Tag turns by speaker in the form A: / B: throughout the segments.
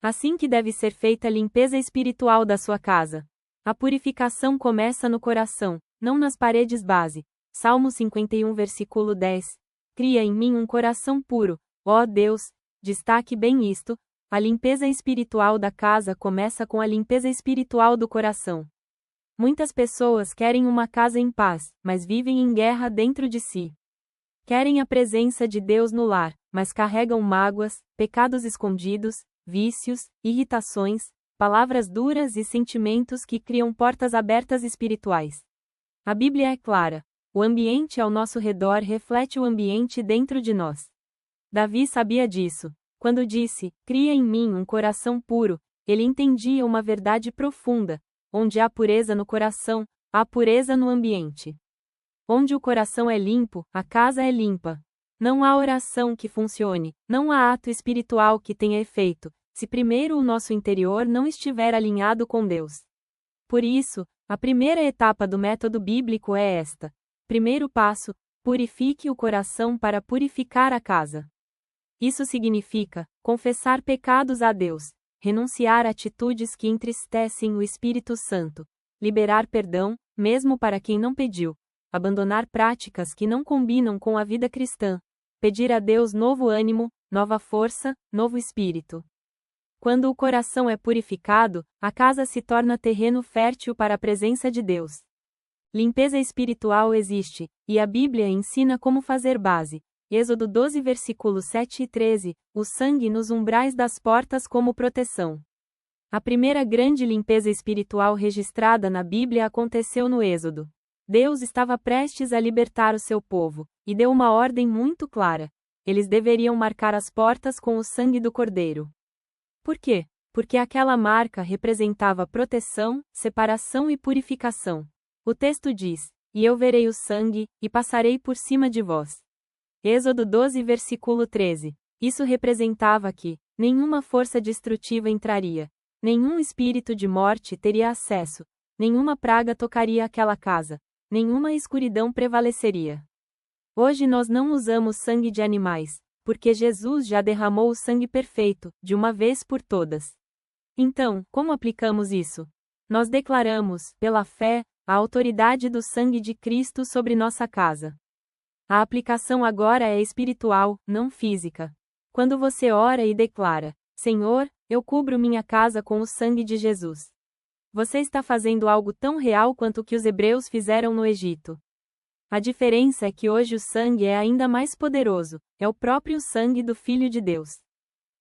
A: Assim que deve ser feita a limpeza espiritual da sua casa. A purificação começa no coração, não nas paredes base. Salmo 51 versículo 10. Cria em mim um coração puro, ó Deus. Destaque bem isto, a limpeza espiritual da casa começa com a limpeza espiritual do coração. Muitas pessoas querem uma casa em paz, mas vivem em guerra dentro de si. Querem a presença de Deus no lar, mas carregam mágoas, pecados escondidos, vícios, irritações, palavras duras e sentimentos que criam portas abertas espirituais. A Bíblia é clara: o ambiente ao nosso redor reflete o ambiente dentro de nós. Davi sabia disso. Quando disse, cria em mim um coração puro, ele entendia uma verdade profunda: onde há pureza no coração, há pureza no ambiente. Onde o coração é limpo, a casa é limpa. Não há oração que funcione, não há ato espiritual que tenha efeito, se primeiro o nosso interior não estiver alinhado com Deus. Por isso, a primeira etapa do método bíblico é esta. Primeiro passo: purifique o coração para purificar a casa. Isso significa confessar pecados a Deus, renunciar a atitudes que entristecem o Espírito Santo, liberar perdão, mesmo para quem não pediu, abandonar práticas que não combinam com a vida cristã, pedir a Deus novo ânimo, nova força, novo espírito. Quando o coração é purificado, a casa se torna terreno fértil para a presença de Deus. Limpeza espiritual existe, e a Bíblia ensina como fazer base. Êxodo 12 versículos 7 e 13, o sangue nos umbrais das portas como proteção. A primeira grande limpeza espiritual registrada na Bíblia aconteceu no Êxodo. Deus estava prestes a libertar o seu povo, e deu uma ordem muito clara: eles deveriam marcar as portas com o sangue do cordeiro. Por quê? Porque aquela marca representava proteção, separação e purificação. O texto diz: e eu verei o sangue, e passarei por cima de vós. Êxodo 12 versículo 13. Isso representava que nenhuma força destrutiva entraria, nenhum espírito de morte teria acesso, nenhuma praga tocaria aquela casa, nenhuma escuridão prevaleceria. Hoje nós não usamos sangue de animais, porque Jesus já derramou o sangue perfeito, de uma vez por todas. Então, como aplicamos isso? Nós declaramos, pela fé, a autoridade do sangue de Cristo sobre nossa casa. A aplicação agora é espiritual, não física. Quando você ora e declara: Senhor, eu cubro minha casa com o sangue de Jesus. Você está fazendo algo tão real quanto o que os hebreus fizeram no Egito. A diferença é que hoje o sangue é ainda mais poderoso, é o próprio sangue do Filho de Deus.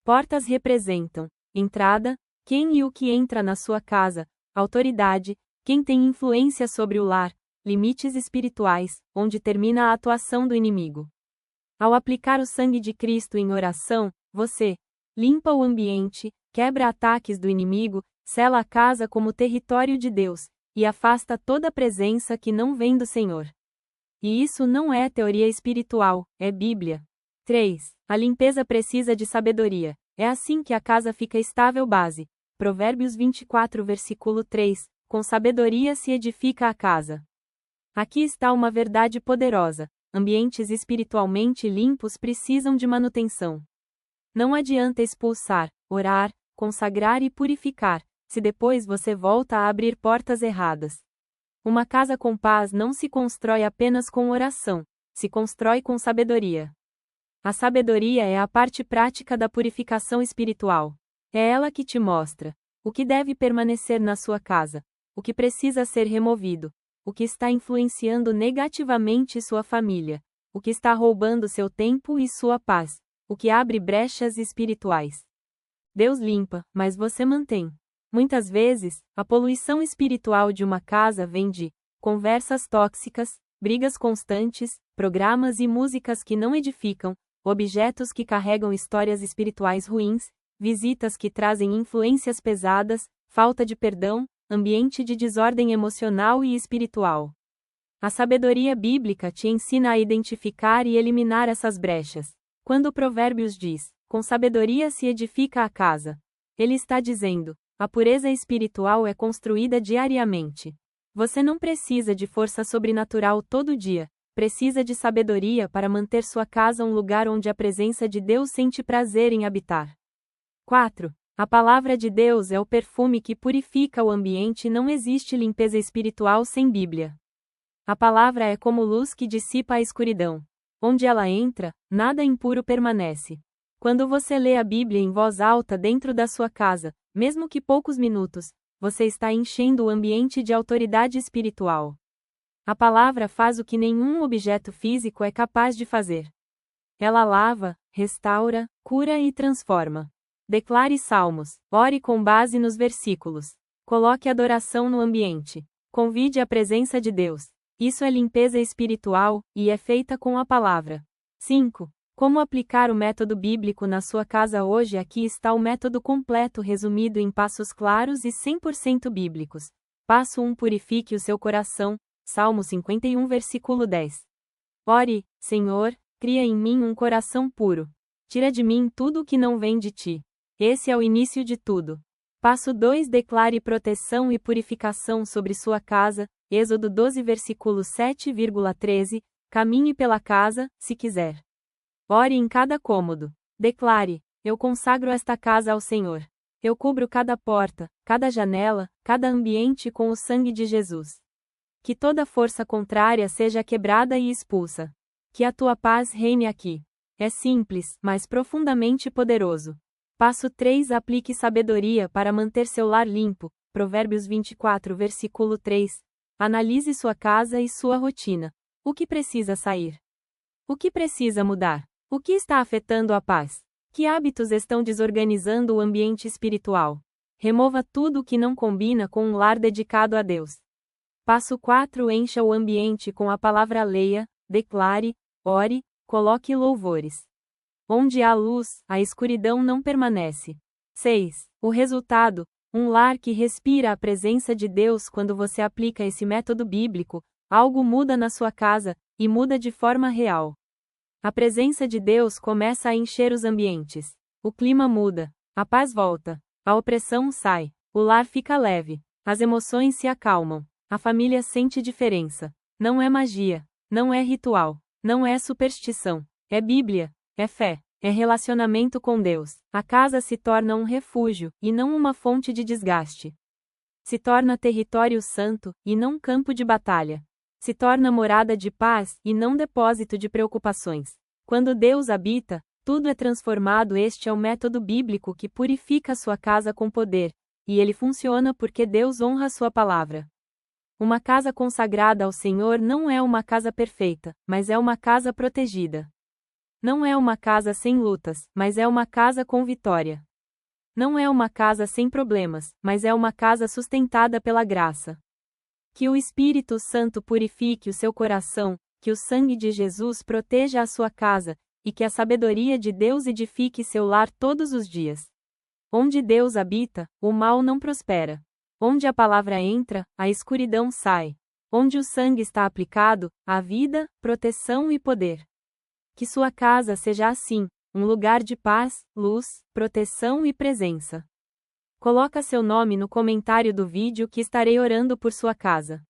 A: Portas representam entrada, quem e o que entra na sua casa, autoridade, quem tem influência sobre o lar, limites espirituais, onde termina a atuação do inimigo. Ao aplicar o sangue de Cristo em oração, você limpa o ambiente, quebra ataques do inimigo, sela a casa como território de Deus, e afasta toda a presença que não vem do Senhor. E isso não é teoria espiritual, é Bíblia. 3. A limpeza precisa de sabedoria. É assim que a casa fica estável base. Provérbios 24 versículo 3. Com sabedoria se edifica a casa. Aqui está uma verdade poderosa: ambientes espiritualmente limpos precisam de manutenção. Não adianta expulsar, orar, consagrar e purificar, se depois você volta a abrir portas erradas. Uma casa com paz não se constrói apenas com oração, se constrói com sabedoria. A sabedoria é a parte prática da purificação espiritual. É ela que te mostra o que deve permanecer na sua casa, o que precisa ser removido, o que está influenciando negativamente sua família, o que está roubando seu tempo e sua paz, o que abre brechas espirituais. Deus limpa, mas você mantém. Muitas vezes, a poluição espiritual de uma casa vem de conversas tóxicas, brigas constantes, programas e músicas que não edificam, objetos que carregam histórias espirituais ruins, visitas que trazem influências pesadas, falta de perdão, ambiente de desordem emocional e espiritual. A sabedoria bíblica te ensina a identificar e eliminar essas brechas. Quando Provérbios diz: com sabedoria se edifica a casa, ele está dizendo: a pureza espiritual é construída diariamente. Você não precisa de força sobrenatural todo dia, precisa de sabedoria para manter sua casa um lugar onde a presença de Deus sente prazer em habitar. 4. A palavra de Deus é o perfume que purifica o ambiente e não existe limpeza espiritual sem Bíblia. A palavra é como luz que dissipa a escuridão. Onde ela entra, nada impuro permanece. Quando você lê a Bíblia em voz alta dentro da sua casa, mesmo que poucos minutos, você está enchendo o ambiente de autoridade espiritual. A palavra faz o que nenhum objeto físico é capaz de fazer. Ela lava, restaura, cura e transforma. Declare salmos, ore com base nos versículos. Coloque adoração no ambiente. Convide a presença de Deus. Isso é limpeza espiritual, e é feita com a palavra. 5. Como aplicar o método bíblico na sua casa hoje? Aqui está o método completo resumido em passos claros e 100% bíblicos. Passo 1. Purifique o seu coração. Salmo 51 versículo 10. Ore, Senhor, cria em mim um coração puro. Tira de mim tudo o que não vem de ti. Esse é o início de tudo. Passo 2. Declare proteção e purificação sobre sua casa. Êxodo 12 versículo 7,13. Caminhe pela casa, se quiser. Ore em cada cômodo. Declare: eu consagro esta casa ao Senhor. Eu cubro cada porta, cada janela, cada ambiente com o sangue de Jesus. Que toda força contrária seja quebrada e expulsa. Que a tua paz reine aqui. É simples, mas profundamente poderoso. Passo 3. Aplique sabedoria para manter seu lar limpo. Provérbios 24 versículo 3. Analise sua casa e sua rotina. O que precisa sair? O que precisa mudar? O que está afetando a paz? Que hábitos estão desorganizando o ambiente espiritual? Remova tudo o que não combina com um lar dedicado a Deus. Passo 4. Encha o ambiente com a palavra. Leia, declare, ore, coloque louvores. Onde há luz, a escuridão não permanece. 6. O resultado: um lar que respira a presença de Deus. Quando você aplica esse método bíblico, algo muda na sua casa, e muda de forma real. A presença de Deus começa a encher os ambientes. O clima muda. A paz volta. A opressão sai. O lar fica leve. As emoções se acalmam. A família sente diferença. Não é magia. Não é ritual. Não é superstição. É Bíblia. É fé. É relacionamento com Deus. A casa se torna um refúgio, e não uma fonte de desgaste. Se torna território santo, e não campo de batalha. Se torna morada de paz, e não depósito de preocupações. Quando Deus habita, tudo é transformado. Este é o método bíblico que purifica sua casa com poder, e ele funciona porque Deus honra sua palavra. Uma casa consagrada ao Senhor não é uma casa perfeita, mas é uma casa protegida. Não é uma casa sem lutas, mas é uma casa com vitória. Não é uma casa sem problemas, mas é uma casa sustentada pela graça. Que o Espírito Santo purifique o seu coração, que o sangue de Jesus proteja a sua casa, e que a sabedoria de Deus edifique seu lar todos os dias. Onde Deus habita, o mal não prospera. Onde a palavra entra, a escuridão sai. Onde o sangue está aplicado, há vida, proteção e poder. Que sua casa seja assim, um lugar de paz, luz, proteção e presença. Coloca seu nome no comentário do vídeo que estarei orando por sua casa.